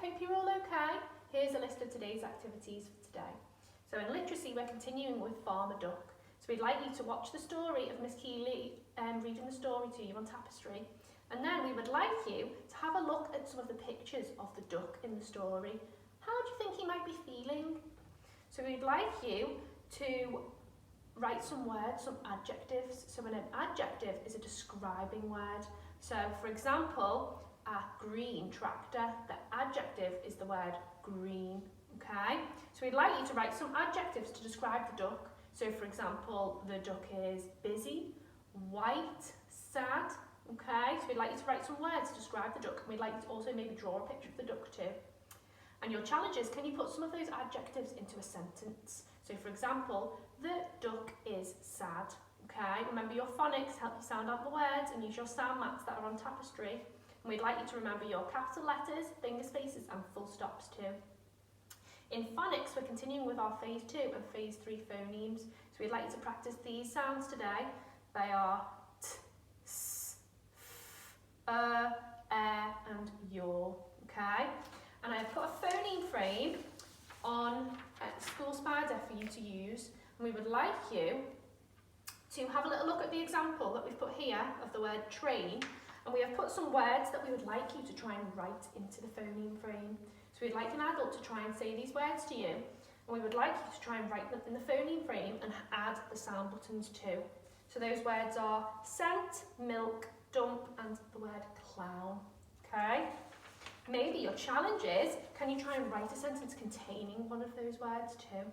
hope you're all okay. Here's a list of today's activities for today. So in literacy, we're continuing with Farmer Duck. So we'd like you to watch the story of Miss Keeley reading the story to you on Tapestry. And then we would like you to have a look at some of the pictures of the duck in the story. How do you think he might be feeling? So we'd like you to write some words, some adjectives. So an adjective is a describing word. So for example, a green tractor, the adjective is the word green, okay? So we'd like you to write some adjectives to describe the duck. So for example, the duck is busy, white, sad, okay? So we'd like you to write some words to describe the duck, and we'd like you to also maybe draw a picture of the duck too. And your challenge is, can you put some of those adjectives into a sentence? So for example, the duck is sad, okay? Remember your phonics, help you sound out the words, and use your sound maps that are on Tapestry. And we'd like you to remember your capital letters, finger spaces, and full stops too. In phonics, we're continuing with our phase 2 and phase 3 phonemes. So we'd like you to practice these sounds today. They are t, s, f, and your, okay? And I've put a phoneme frame on School Spider for you to use. And we would like you to have a little look at the example that we've put here of the word train. And we have put some words that we would like you to try and write into the phoneme frame. So we'd like an adult to try and say these words to you. And we would like you to try and write them in the phoneme frame and add the sound buttons too. So those words are scent, milk, dump, and the word clown. Okay? Maybe your challenge is, can you try and write a sentence containing one of those words too?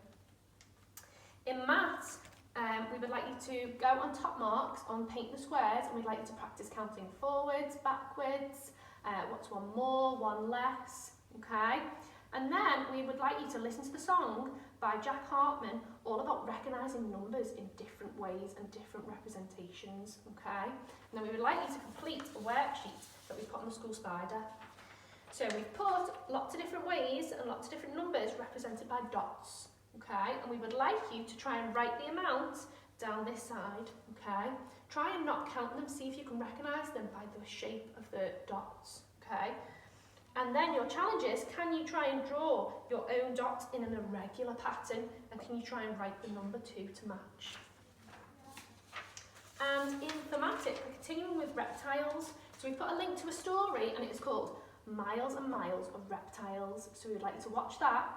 In maths, we would like you to go on top marks on paint the squares, and we'd like you to practice counting forwards, backwards, what's one more, one less, okay? And then we would like you to listen to the song by Jack Hartman, all about recognising numbers in different ways and different representations, okay? And then we would like you to complete a worksheet that we've put on the School Spider. So we've put lots of different ways and lots of different numbers represented by dots, okay? And we would like you to try and write the amounts down this side, okay? Try and not count them, see if you can recognise them by the shape of the dots, okay? And then your challenge is, can you try and draw your own dots in an irregular pattern, and can you try and write the number 2 to match? And in thematic, we're continuing with reptiles. So we put a link to a story, and it's called Miles and Miles of Reptiles. So we would like you to watch that.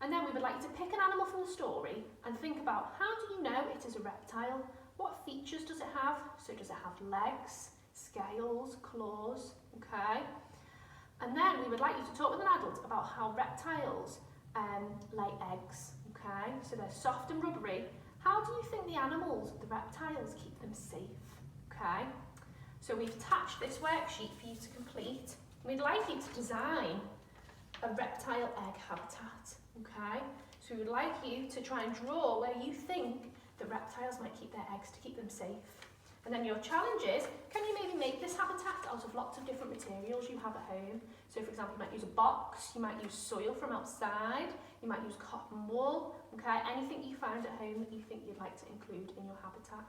And then we would like you to pick an animal from the story and think about, how do you know it is a reptile? What features does it have? So does it have legs, scales, claws, okay? And then we would like you to talk with an adult about how reptiles lay eggs, okay? So they're soft and rubbery. How do you think the animals, the reptiles, keep them safe, okay? So we've attached this worksheet for you to complete. We'd like you to design a reptile egg habitat, okay? So we would like you to try and draw where you think the reptiles might keep their eggs to keep them safe. And then your challenge is, can you maybe make this habitat out of lots of different materials you have at home? So for example, you might use a box, you might use soil from outside, you might use cotton wool, okay? Anything you find at home that you think you'd like to include in your habitat.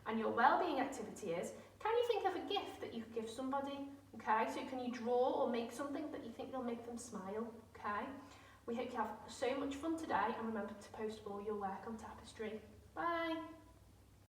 And your wellbeing activity is, can you think of a gift that you could give somebody? Okay, so can you draw or make something that you think will make them smile? Okay, we hope you have so much fun today, and remember to post all your work on Tapestry. Bye!